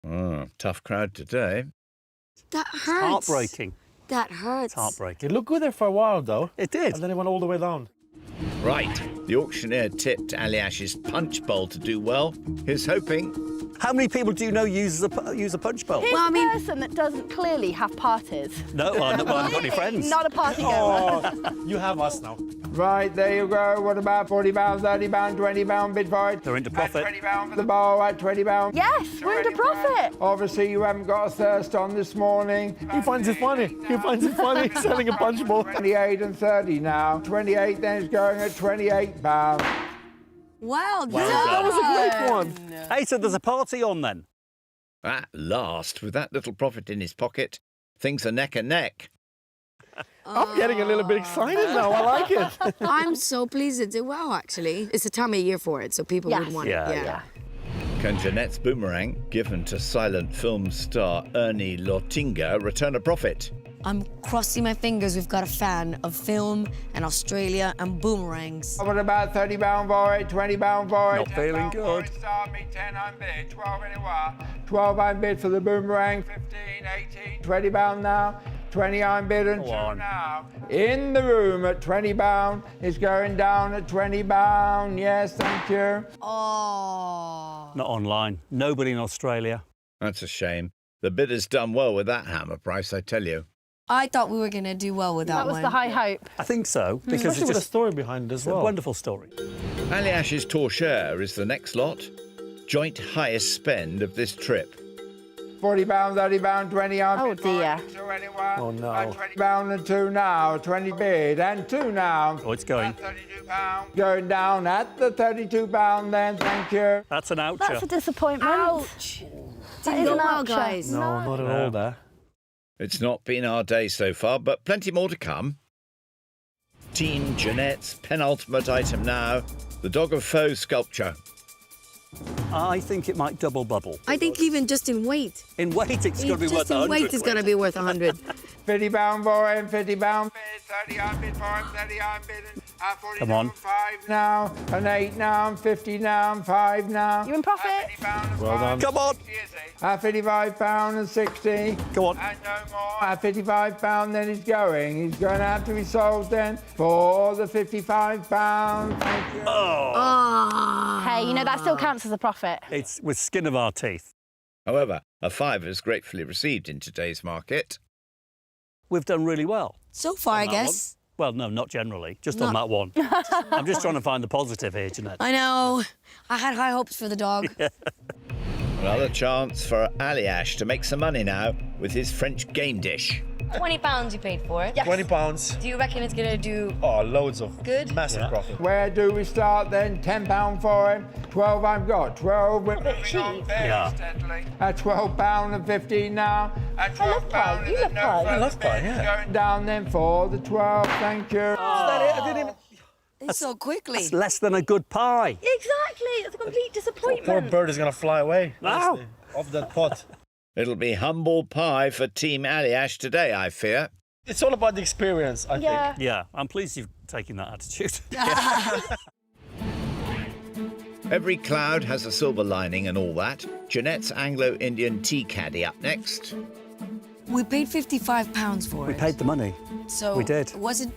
no. Oh, tough crowd today. That hurts. Heartbreaking. That hurts. It's heartbreaking. It looked good there for a while, though. It did. And then it went all the way down. Right, the auctioneer tipped Ali Ash's punch bowl to do well. He's hoping. How many people do you know use a punch bowl? Here's Well, I the mean- person that doesn't clearly have parties. No, I haven't got any friends. Not a party goer. Oh, you have us now. Right, there you go. What about £40, £30, £20 bid for it? They're into profit. At £20 for the bowl, at £20. Yes, we're into profit. Obviously, you haven't got a thirst on this morning. He finds it funny. He finds it funny selling a punch bowl. 28 and 30 now. 28 then is going at £28. Well done. That was a great one. Hey, so there's a party on then. At last, with that little profit in his pocket, things are neck and neck. I'm getting a little bit excited now. I like it. I'm so pleased it did well, actually. It's the time of year for it, so people would want it. Yeah. Can Jeanette's boomerang, given to silent film star Ernie Lortinga, return a profit? I'm crossing my fingers. We've got a fan of film and Australia and boomerangs. What about £30 for it? £20 for it? Not feeling good. Start me 10 I'm bid. 12 anywhere. 12 I'm bid for the boomerang. 15, 18, £20 now. 20 I'm bid and 2 now. In the room at £20. It's going down at £20. Yes, thank you. Oh. Not online. Nobody in Australia. That's a shame. The bidder's done well with that hammer price, I tell you. I thought we were going to do well with that That was one. the high hope. I think so, because Especially it's with a just story behind it as a well. wonderful story. Ali Ash's torchère is the next lot. Joint highest spend of this trip. £40, £30, 20 I'm Oh, bid for dear. it. 2 anywhere. Oh, no. At £20 and 2 now. 20 bid and 2 now. Oh, it's going. At £32. Going down at the £32 then, thank you. That's an oucher. That's a disappointment. Ouch. That Didn't is go an well, oucher. guys. No, not at all there. It's not been our day so far, but plenty more to come. Team Jeanette's penultimate item now, the Dog of Faux sculpture. I think it might double bubble. I think even just in weight. In weight, it's going to be worth Just in 100 weight, it's going to be worth 100. £50 for him, £50 bid, 30 I'm bid for him, 30 I'm bid, Come on. 5 now, and 8 now, and 50 now, and 5 now. You in profit? Well done. Come on. At £55 and 60. Go on. And no more. At £55, then he's going. He's going to have to be sold then for the £55. Thank you. Hey, you know, that still counts as a profit. It's with skin of our teeth. However, a fiver is gratefully received in today's market. We've done really well. So far, I that guess. Well, no, not generally. Just on that one. I'm just trying to find the positive here, Jeanette. I know. I had high hopes for the dog. Another chance for Aliash to make some money now with his French game dish. £20 you paid for it. Yes. £20. Do you reckon it's gonna do Loads of good? massive profit. Where do we start then? £10 for him. 12 I've got. 12. We're moving on very steadily. At £12 and 15 now. At £12 You love pie. I love pie, yeah. Going down then for the 12. Thank you. Is that it? I didn't even... It's so quickly. It's less than a good pie. Exactly. It's a complete disappointment. Poor bird is going to fly away. Wow. honestly, off that pot. It'll be humble pie for Team Aliash today, I fear. It's all about the experience, I think. Yeah, I'm pleased you've taken that attitude. Every cloud has a silver lining and all that. Jeanette's Anglo-Indian tea caddy up next. We paid £55 for it. We paid the money. So We did. It wasn't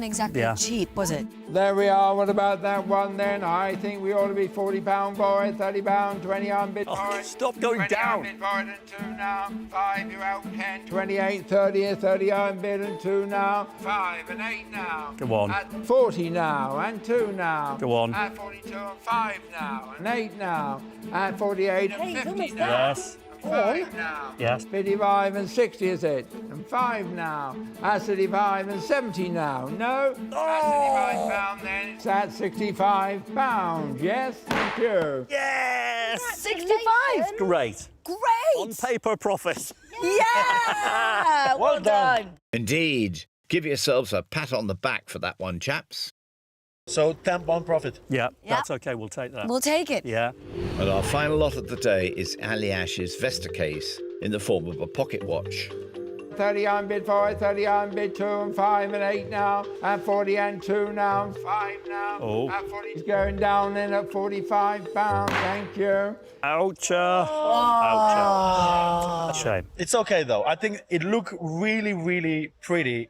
exactly cheap, was it? There we are. What about that one then? I think we ought to be £40 for it, £30, 20 on bid for it. Stop going 20 down. on bid for it and 2 now. 5, you're out 10. 28, 30, 30 on bid and 2 now. 5 and 8 now. Go on. At 40 now and 2 now. Go on. At 42 and 5 now and 8 now. At 48 and 50 now. Yes. 5 now. Yes. 55 and 60 is it? And 5 now. At 65 and 70 now. No. At £65 then. It's at £65. Yes. Thank you. Yes. 65. Great. Great. On paper profit. Yeah. Well done. Indeed. Give yourselves a pat on the back for that one, chaps. So £10 profit. Yeah, that's okay. We'll take that. We'll take it. Yeah. And our final lot of the day is Aliash's Vesta case in the form of a pocket watch. 30 on bid for it, 30 on bid 2 and 5 and 8 now. At 40 and 2 now. And 5 now. Oh. At 40 it's going down in at £45. Thank you. Oucha. Oucha. Shame. It's okay, though. I think it looked really, really pretty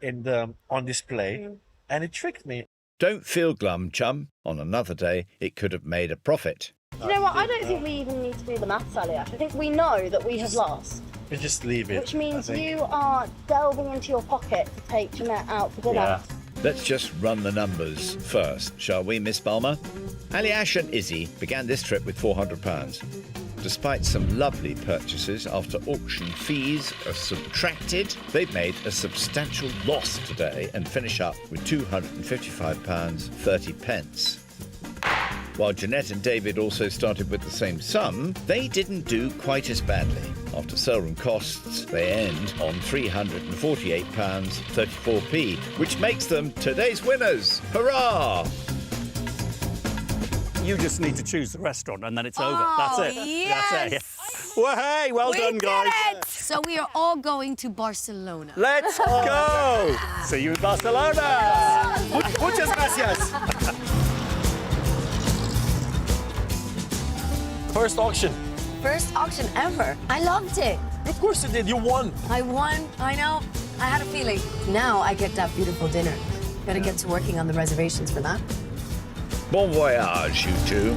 on display, and it tricked me. Don't feel glum, chum. On another day, it could have made a profit. You know what? I don't think we even need to do the maths, Aliash. I think we know that we have lost. You just leave it. Which means you are delving into your pocket to take Jeanette out for dinner. Yeah. Let's just run the numbers first, shall we, Miss Balmer? Aliash and Izzy began this trip with £400. Despite some lovely purchases after auction fees are subtracted, they've made a substantial loss today and finish up with £255.30. While Jeanette and David also started with the same sum, they didn't do quite as badly. After sale room costs, they end on £348.34p, which makes them today's winners. Hurrah! You just need to choose the restaurant and then it's over. That's it. Yes. That's it. Well, hey, well We done, did guys. it! So we are all going to Barcelona. Let's go. See you in Barcelona. Muchas gracias. First auction. First auction ever. I loved it. Of course you did. You won. I won. I know. I had a feeling. Now I get that beautiful dinner. Better get to working on the reservations for that. Bon voyage, you two.